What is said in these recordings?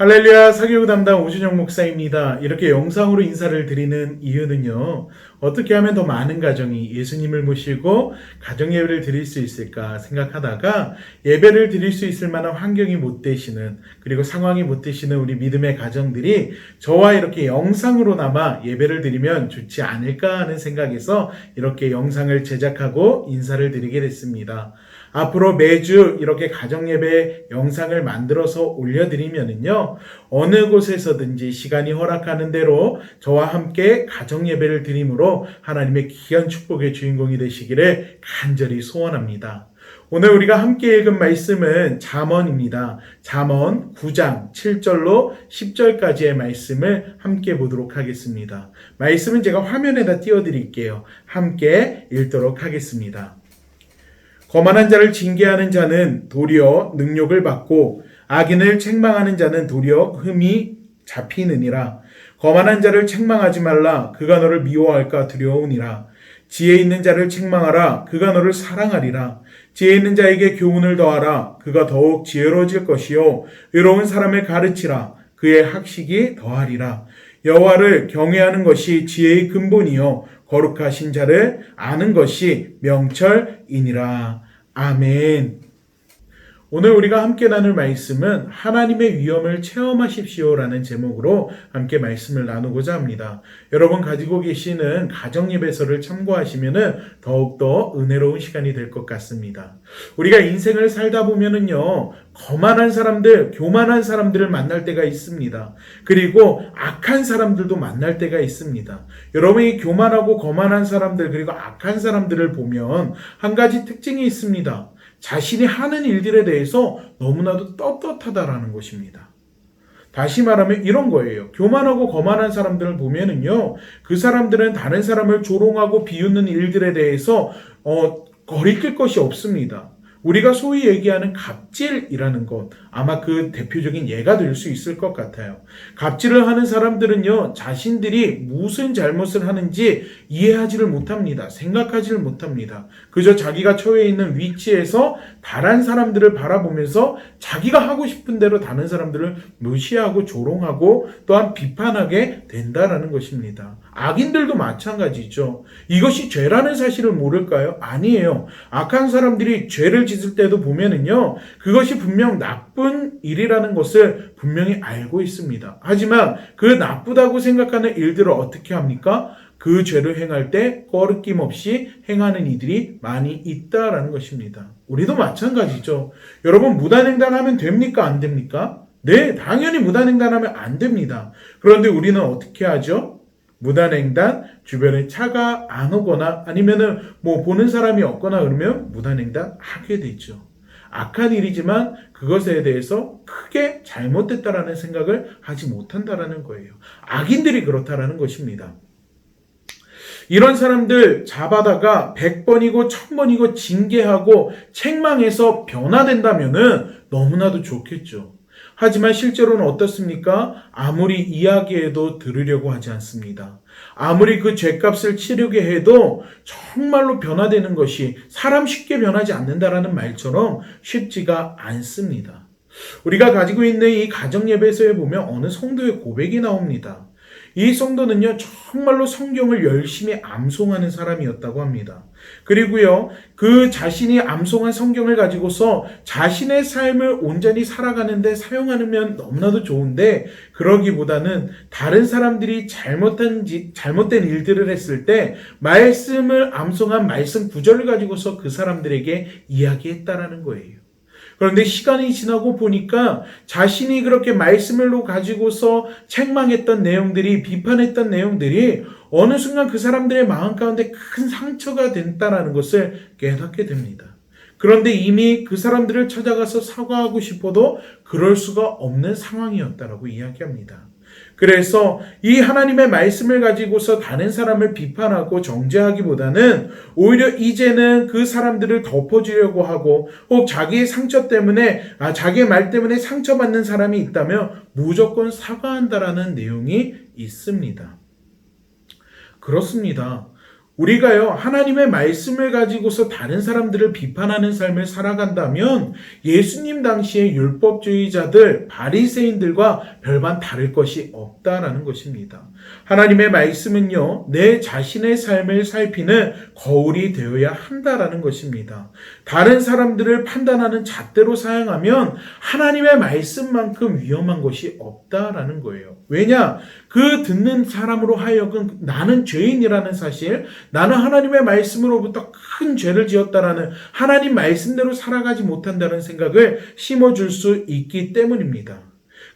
할렐루야, 사교육 담당 오준영 목사입니다. 이렇게 영상으로 인사를 드리는 이유는요, 어떻게 하면 더 많은 가정이 예수님을 모시고 가정 예배를 드릴 수 있을까 생각하다가 예배를 드릴 수 있을 만한 환경이 못 되시는, 그리고 상황이 못 되시는 우리 믿음의 가정들이 저와 이렇게 영상으로나마 예배를 드리면 좋지 않을까 하는 생각에서 이렇게 영상을 제작하고 인사를 드리게 됐습니다. 앞으로 매주 이렇게 가정예배 영상을 만들어서 올려드리면은요, 어느 곳에서든지 시간이 허락하는 대로 저와 함께 가정예배를 드림으로 하나님의 귀한 축복의 주인공이 되시기를 간절히 소원합니다. 오늘 우리가 함께 읽은 말씀은 잠언입니다. 잠언 9장 7절로 10절까지의 말씀을 함께 보도록 하겠습니다. 말씀은 제가 화면에다 띄워드릴게요. 함께 읽도록 하겠습니다. 거만한 자를 징계하는 자는 도리어 능욕을 받고 악인을 책망하는 자는 도리어 흠이 잡히느니라. 거만한 자를 책망하지 말라. 그가 너를 미워할까 두려우니라. 지혜 있는 자를 책망하라. 그가 너를 사랑하리라. 지혜 있는 자에게 교훈을 더하라. 그가 더욱 지혜로워질 것이요 의로운 사람을 가르치라. 그의 학식이 더하리라. 여호와를 경외하는 것이 지혜의 근본이요 거룩하신 자를 아는 것이 명철이니라. 아멘. 오늘 우리가 함께 나눌 말씀은 하나님의 위엄을 체험하십시오라는 제목으로 함께 말씀을 나누고자 합니다. 여러분 가지고 계시는 가정예배서를 참고하시면 더욱더 은혜로운 시간이 될 것 같습니다. 우리가 인생을 살다 보면은요, 거만한 사람들, 교만한 사람들을 만날 때가 있습니다. 그리고 악한 사람들도 만날 때가 있습니다. 여러분이 교만하고 거만한 사람들, 그리고 악한 사람들을 보면 한 가지 특징이 있습니다. 자신이 하는 일들에 대해서 너무나도 떳떳하다라는 것입니다. 다시 말하면 이런 거예요. 교만하고 거만한 사람들을 보면은요, 그 사람들은 다른 사람을 조롱하고 비웃는 일들에 대해서 거리낄 것이 없습니다. 우리가 소위 얘기하는 갑질이라는 것, 아마 그 대표적인 예가 될 수 있을 것 같아요. 갑질을 하는 사람들은요, 자신들이 무슨 잘못을 하는지 이해하지를 못합니다. 생각하지를 못합니다. 그저 자기가 처해 있는 위치에서 다른 사람들을 바라보면서 자기가 하고 싶은 대로 다른 사람들을 무시하고 조롱하고 또한 비판하게 된다라는 것입니다. 악인들도 마찬가지죠. 이것이 죄라는 사실을 모를까요? 아니에요. 악한 사람들이 죄를 짓을 때도 보면은요, 그것이 분명 나쁜 일이라는 것을 분명히 알고 있습니다. 하지만 그 나쁘다고 생각하는 일들을 어떻게 합니까? 그 죄를 행할 때 꺼리낌 없이 행하는 이들이 많이 있다라는 것입니다. 우리도 마찬가지죠. 여러분, 무단횡단하면 됩니까? 안 됩니까? 네, 당연히 무단횡단하면 안 됩니다. 그런데 우리는 어떻게 하죠? 무단횡단, 주변에 차가 안 오거나 아니면은 보는 사람이 없거나 그러면 무단횡단 하게 되죠. 악한 일이지만 그것에 대해서 크게 잘못됐다라는 생각을 하지 못한다라는 거예요. 악인들이 그렇다라는 것입니다. 이런 사람들 잡아다가 100번이고 1000번이고 징계하고 책망해서 변화된다면은 너무나도 좋겠죠. 하지만 실제로는 어떻습니까? 아무리 이야기해도 들으려고 하지 않습니다. 아무리 그 죄값을 치르게 해도 정말로 변화되는 것이 사람 쉽게 변하지 않는다라는 말처럼 쉽지가 않습니다. 우리가 가지고 있는 이 가정예배서에 보면 어느 성도의 고백이 나옵니다. 이 성도는요, 정말로 성경을 열심히 암송하는 사람이었다고 합니다. 그리고요, 그 자신이 암송한 성경을 가지고서 자신의 삶을 온전히 살아가는데 사용하면 너무나도 좋은데, 그러기보다는 다른 사람들이 잘못된 일들을 했을 때 말씀을 암송한 말씀 구절을 가지고서 그 사람들에게 이야기했다라는 거예요. 그런데 시간이 지나고 보니까 자신이 그렇게 말씀을 가지고서 책망했던 내용들이, 비판했던 내용들이 어느 순간 그 사람들의 마음 가운데 큰 상처가 됐다는 것을 깨닫게 됩니다. 그런데 이미 그 사람들을 찾아가서 사과하고 싶어도 그럴 수가 없는 상황이었다라고 이야기합니다. 그래서 이 하나님의 말씀을 가지고서 다른 사람을 비판하고 정죄하기보다는 오히려 이제는 그 사람들을 덮어주려고 하고, 혹 자기의 상처 때문에, 자기의 말 때문에 상처받는 사람이 있다면 무조건 사과한다라는 내용이 있습니다. 그렇습니다. 우리가요, 하나님의 말씀을 가지고서 다른 사람들을 비판하는 삶을 살아간다면 예수님 당시의 율법주의자들, 바리새인들과 별반 다를 것이 없다라는 것입니다. 하나님의 말씀은요, 내 자신의 삶을 살피는 거울이 되어야 한다라는 것입니다. 다른 사람들을 판단하는 잣대로 사용하면 하나님의 말씀만큼 위험한 것이 없다라는 거예요. 왜냐? 그 듣는 사람으로 하여금 나는 죄인이라는 사실, 나는 하나님의 말씀으로부터 큰 죄를 지었다라는, 하나님 말씀대로 살아가지 못한다는 생각을 심어줄 수 있기 때문입니다.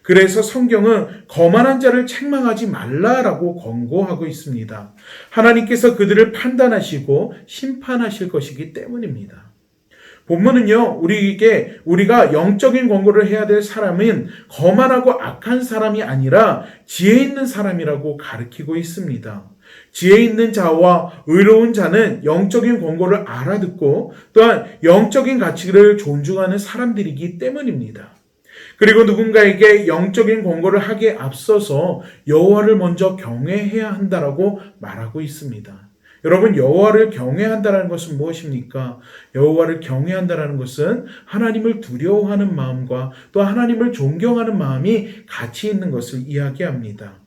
그래서 성경은 거만한 자를 책망하지 말라라고 권고하고 있습니다. 하나님께서 그들을 판단하시고 심판하실 것이기 때문입니다. 본문은요, 우리가 영적인 권고를 해야 될 사람은 거만하고 악한 사람이 아니라 지혜 있는 사람이라고 가르치고 있습니다. 지혜 있는 자와 의로운 자는 영적인 권고를 알아듣고 또한 영적인 가치를 존중하는 사람들이기 때문입니다. 그리고 누군가에게 영적인 권고를 하기에 앞서서 여호와를 먼저 경외해야 한다라고 말하고 있습니다. 여러분, 여호와를 경외한다는 것은 무엇입니까? 여호와를 경외한다는 것은 하나님을 두려워하는 마음과 또 하나님을 존경하는 마음이 같이 있는 것을 이야기합니다.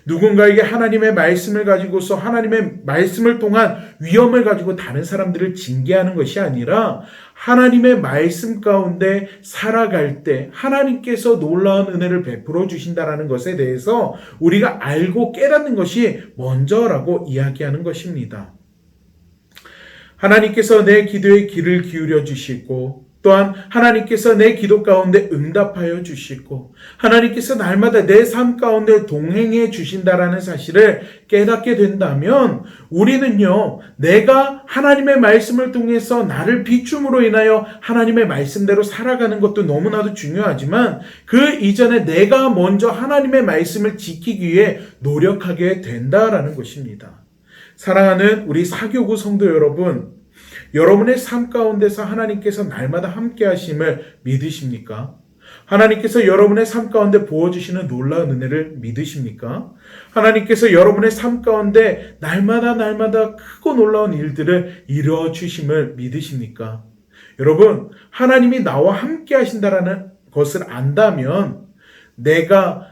누군가에게 하나님의 말씀을 가지고서 하나님의 말씀을 통한 위험을 가지고 다른 사람들을 징계하는 것이 아니라 하나님의 말씀 가운데 살아갈 때 하나님께서 놀라운 은혜를 베풀어 주신다는 것에 대해서 우리가 알고 깨닫는 것이 먼저라고 이야기하는 것입니다. 하나님께서 내 기도에 귀를 기울여 주시고 또한 하나님께서 내 기도 가운데 응답하여 주시고 하나님께서 날마다 내 삶 가운데 동행해 주신다라는 사실을 깨닫게 된다면 우리는요, 내가 하나님의 말씀을 통해서 나를 비춤으로 인하여 하나님의 말씀대로 살아가는 것도 너무나도 중요하지만 그 이전에 내가 먼저 하나님의 말씀을 지키기 위해 노력하게 된다라는 것입니다. 사랑하는 우리 사교구 성도 여러분, 여러분의 삶 가운데서 하나님께서 날마다 함께 하심을 믿으십니까? 하나님께서 여러분의 삶 가운데 부어주시는 놀라운 은혜를 믿으십니까? 하나님께서 여러분의 삶 가운데 날마다 크고 놀라운 일들을 이루어 주심을 믿으십니까? 여러분, 하나님이 나와 함께 하신다라는 것을 안다면 내가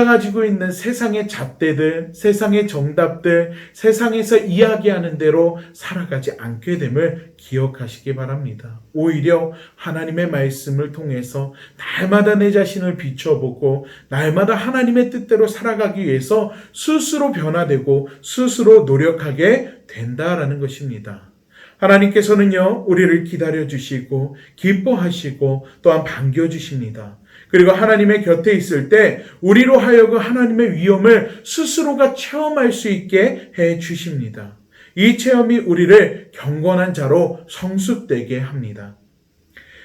가지고 있는 세상의 잣대들, 세상의 정답들, 세상에서 이야기하는 대로 살아가지 않게 됨을 기억하시기 바랍니다. 오히려 하나님의 말씀을 통해서 날마다 내 자신을 비춰보고 날마다 하나님의 뜻대로 살아가기 위해서 스스로 변화되고 스스로 노력하게 된다라는 것입니다. 하나님께서는요, 우리를 기다려주시고 기뻐하시고 또한 반겨주십니다. 그리고 하나님의 곁에 있을 때 우리로 하여금 하나님의 위엄을 스스로가 체험할 수 있게 해 주십니다. 이 체험이 우리를 경건한 자로 성숙되게 합니다.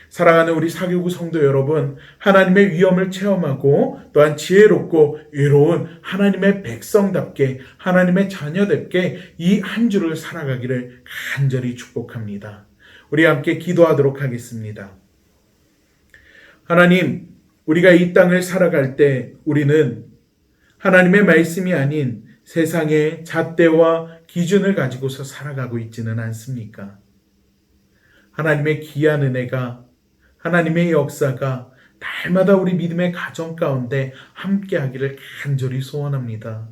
사랑하는 우리 사교구 성도 여러분, 하나님의 위엄을 체험하고 또한 지혜롭고 의로운 하나님의 백성답게, 하나님의 자녀답게 이 한 주를 살아가기를 간절히 축복합니다. 우리 함께 기도하도록 하겠습니다. 하나님, 우리가 이 땅을 살아갈 때 우리는 하나님의 말씀이 아닌 세상의 잣대와 기준을 가지고서 살아가고 있지는 않습니까? 하나님의 귀한 은혜가, 하나님의 역사가 날마다 우리 믿음의 가정 가운데 함께하기를 간절히 소원합니다.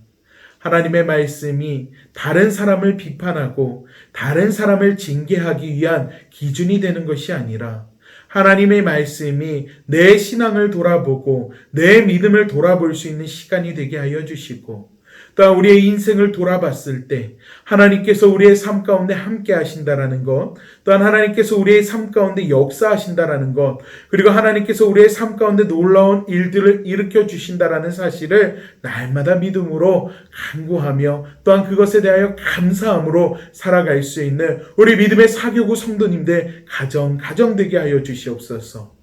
하나님의 말씀이 다른 사람을 비판하고 다른 사람을 징계하기 위한 기준이 되는 것이 아니라 하나님의 말씀이 내 신앙을 돌아보고 내 믿음을 돌아볼 수 있는 시간이 되게 하여 주시고 또한 우리의 인생을 돌아봤을 때 하나님께서 우리의 삶 가운데 함께 하신다라는 것, 또한 하나님께서 우리의 삶 가운데 역사하신다라는 것, 그리고 하나님께서 우리의 삶 가운데 놀라운 일들을 일으켜 주신다라는 사실을 날마다 믿음으로 간구하며 또한 그것에 대하여 감사함으로 살아갈 수 있는 우리 믿음의 사교구 성도님들 가정 되게 하여 주시옵소서.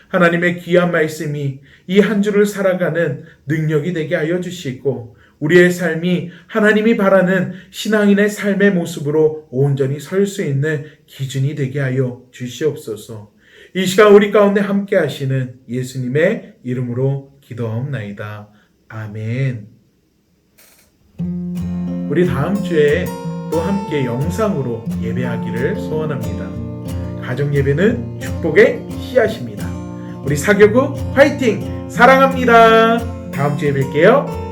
하나님의 귀한 말씀이 이 한 주를 살아가는 능력이 되게 하여 주시고 우리의 삶이 하나님이 바라는 신앙인의 삶의 모습으로 온전히 설 수 있는 기준이 되게 하여 주시옵소서. 이 시간 우리 가운데 함께 하시는 예수님의 이름으로 기도하옵나이다. 아멘. 우리 다음 주에 또 함께 영상으로 예배하기를 소원합니다. 가정 예배는 축복의 씨앗입니다. 우리 사교구 화이팅! 사랑합니다. 다음 주에 뵐게요.